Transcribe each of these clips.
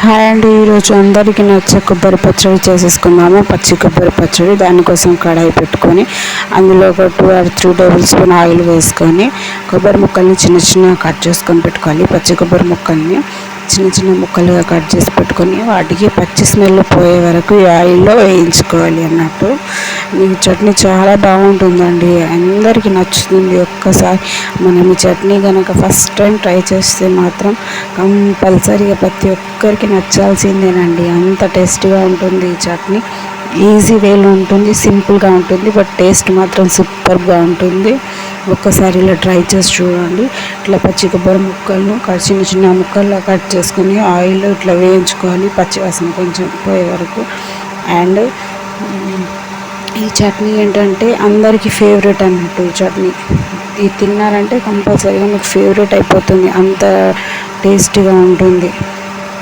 Hi అండి, ఈరోజు అందరికీ నచ్చే కొబ్బరి పచ్చడి చేసేసుకున్నాము. పచ్చి కొబ్బరి పచ్చడి. దానికోసం కడాయి పెట్టుకొని అందులో ఒక 2 or 3 టేబుల్ స్పూన్ ఆయిల్ వేసుకొని కొబ్బరి ముక్కల్ని చిన్న చిన్నగా కట్ చేసుకొని పెట్టుకోవాలి. పచ్చి కొబ్బరి ముక్కల్ని చిన్న చిన్న ముక్కలుగా కట్ చేసి పెట్టుకొని వాటికి పచ్చి స్మెల్ పోయే వరకు ఈ ఆయిల్లో వేయించుకోవాలి అన్నట్టు. ఈ చట్నీ చాలా బాగుంటుందండి, అందరికీ నచ్చుతుంది. ఒక్కసారి మనం ఈ చట్నీ కనుక ఫస్ట్ టైం ట్రై చేస్తే మాత్రం కంపల్సరీగా ప్రతి ఒక్కరికి నచ్చాల్సిందేనండి. అంత టేస్టీగా ఉంటుంది ఈ చట్నీ. ఈజీ వేలో ఉంటుంది, సింపుల్గా ఉంటుంది, బట్ టేస్ట్ మాత్రం సూపర్గా ఉంటుంది. ఒక్కసారి ఇలా ట్రై చేసి చూడండి. ఇట్లా పచ్చి కొబ్బరి ముక్కలను చిన్న చిన్న ముక్కల్లో కట్ చేసుకుని ఆయిల్లో ఇట్లా వేయించుకోవాలి, పచ్చివాసన కొంచెం పోయే వరకు. అండ్ ఈ చట్నీ ఏంటంటే అందరికీ ఫేవరెట్ అన్నట్టు. ఈ చట్నీ ఇది తిన్నారంటే కంపల్సరీగా మీకు ఫేవరెట్ అయిపోతుంది, అంత టేస్టీగా ఉంటుంది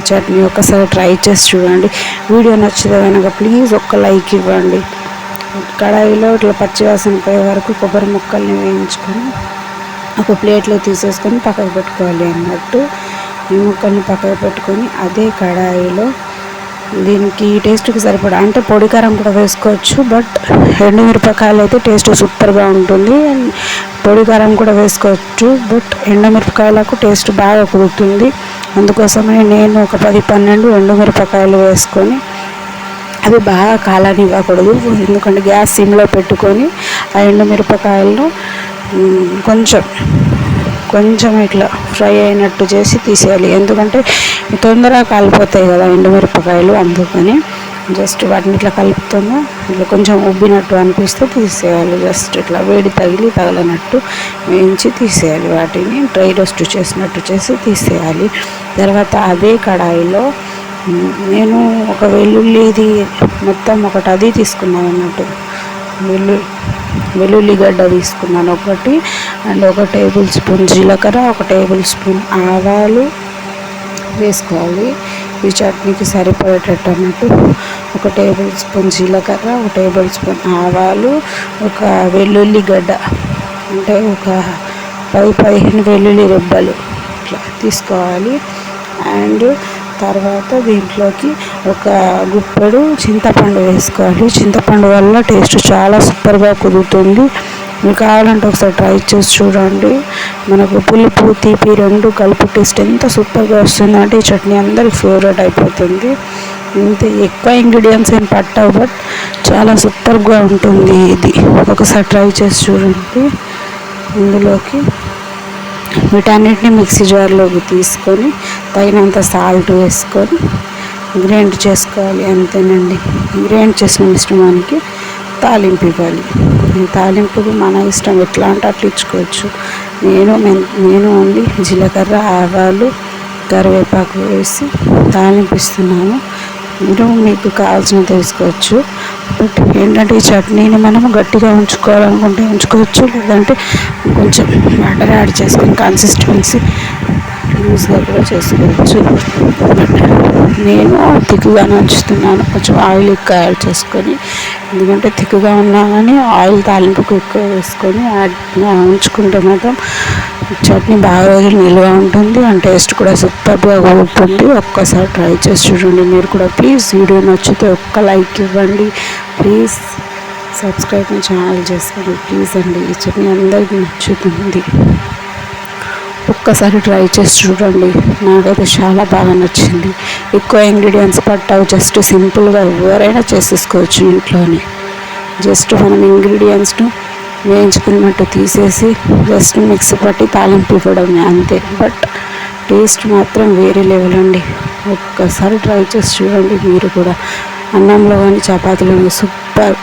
చట్నీ. ఒక్కసారి ట్రై చేసి చూడండి. వీడియో నచ్చితే కనుక ప్లీజ్ ఒక్క లైక్ ఇవ్వండి. కడాయిలో ఇట్లా పచ్చివాసన పోయే వరకు కొబ్బరి ముక్కల్ని వేయించుకొని ఒక ప్లేట్లో తీసేసుకొని పక్కకు పెట్టుకోవాలి అన్నట్టు. ఈ ముక్కల్ని పక్కకు పెట్టుకొని అదే కడాయిలో దీనికి టేస్ట్కి సరిపడా అంటే పొడి కారం కూడా వేసుకోవచ్చు, బట్ ఎండుమిరపకాయలు అయితే టేస్ట్ సూపర్గా ఉంటుంది. పొడి కారం కూడా వేసుకోవచ్చు, బట్ ఎండుమిరపకాయలకు టేస్ట్ బాగా కుదురుతుంది. అందుకోసమే నేను ఒక 10-12 ఎండుమిరపకాయలు వేసుకొని అవి బాగా కాలనివ్వకూడదు, ఎందుకంటే గ్యాస్ సిమ్లో పెట్టుకొని ఆ ఎండుమిరపకాయలను కొంచెం ఇట్లా ఫ్రై అయినట్టు చేసి తీసేయాలి. ఎందుకంటే తొందరగా కాలిపోతాయి కదా ఎండుమిరపకాయలు, అందుకని జస్ట్ వాటిని ఇట్లా కలుపుతున్నా ఇట్లా కొంచెం ఉబ్బినట్టు అనిపిస్తే తీసేయాలి. జస్ట్ ఇట్లా వేడి తగలనట్టు వేయించి తీసేయాలి. వాటిని డ్రై రోస్ట్ చేసినట్టు చేసి తీసేయాలి. తర్వాత అదే కడాయిలో నేను ఒక వెల్లుల్లిది మొత్తం ఒకటి అది తీసుకున్నాను అన్నట్టు. వెల్లుల్లిగడ్డ తీసుకున్నాను ఒకటి. అండ్ 1 టేబుల్ స్పూన్ జీలకర్ర, 1 టేబుల్ స్పూన్ ఆవాలు వేసుకోవాలి. ఈ చట్నీకి సరిపడేటట్టు అన్నట్టు. 1 టేబుల్ స్పూన్ జీలకర్ర, 1 టేబుల్ స్పూన్ ఆవాలు, ఒక వెల్లుల్లిగడ్డ అంటే ఒక 10-15 వెల్లుల్లి రెబ్బలు ఇట్లా తీసుకోవాలి. అండ్ తర్వాత దీంట్లోకి ఒక గుప్పెడు చింతపండు వేసుకోవాలి. చింతపండు వల్ల టేస్ట్ చాలా సూపర్గా కుదురుతుంది. మీకు కావాలంటే ఒకసారి ట్రై చేసి చూడండి. మనకు పులుపు తీపి 2 కలిపి టేస్ట్ ఎంత సూపర్గా వస్తుందంటే ఈ చట్నీ అందరికి ఫేవరెట్ అయిపోతుంది. ఇంతే, ఎక్కువ ఇంగ్రీడియంట్స్ ఏం పట్టవు, బట్ చాలా సూపర్గా ఉంటుంది ఇది. ఒకసారి ట్రై చేసి చూడండి. ఇందులోకి వీటన్నిటిని మిక్సీ జార్లోకి తీసుకొని తగినంత సాల్ట్ వేసుకొని గ్రైండ్ చేసుకోవాలి. అంతేనండి. గ్రైండ్ చేసిన మిశ్రమానికి తాలింపు ఇవ్వాలి. ఈ తాలింపుకు మన ఇష్టం, ఎట్లా అంటే అట్లా ఇచ్చుకోవచ్చు. నేను ఓన్లీ జీలకర్ర, ఆవాలు, కరివేపాకు వేసి తాలింపు ఇస్తున్నాను. మీరు మీకు కావాల్సినది వేసుకోవచ్చు. బట్ ఏంటంటే ఈ చట్నీని మనము గట్టిగా ఉంచుకోవాలనుకుంటే ఉంచుకోవచ్చు, లేదంటే కొంచెం వాటర్ యాడ్ చేసుకొని కన్సిస్టెన్సీ లూజ్గా కూడా చేసుకోవచ్చు. బట్ నేను థిక్గానే ఉంచుతున్నాను, కొంచెం ఆయిల్ ఎక్కువ యాడ్ చేసుకొని. ఎందుకంటే థిక్గా ఉన్నా కానీ ఆయిల్ తాలింపుకు ఎక్కువ వేసుకొని ఉంచుకుంటే మాత్రం చట్నీ బాగా రోజులు నిల్వ ఉంటుంది. అండ్ టేస్ట్ కూడా సూపర్గా ఉంటుంది. ఒక్కసారి ట్రై చేసి చూడండి మీరు కూడా. ప్లీజ్ వీడియో నచ్చితే ఒక్క లైక్ ఇవ్వండి. ప్లీజ్ సబ్స్క్రైబ్ మై ఛానల్ చేసుకోండి ప్లీజ్ అండి. ఈ చట్నీ అందరికీ నచ్చుతుంది. ఒక్కసారి ట్రై చేసి చూడండి. నాకైతే చాలా బాగా నచ్చింది. ఎక్కువ ఇంగ్రీడియంట్స్ పట్టావు, జస్ట్ సింపుల్గా ఎవరైనా చేసేసుకోవచ్చు ఇంట్లోనే. జస్ట్ మనం ఇంగ్రీడియంట్స్ను వేయించుకున్నట్టు తీసేసి జస్ట్ మిక్సీ పట్టి తాలింపు ఇవ్వడమే, అంతే. బట్ టేస్ట్ మాత్రం వేరే లెవెల్ అండి. ఒక్కసారి ట్రై చేసి చూడండి మీరు కూడా. అన్నంలో కానీ చపాతీలో సూపర్.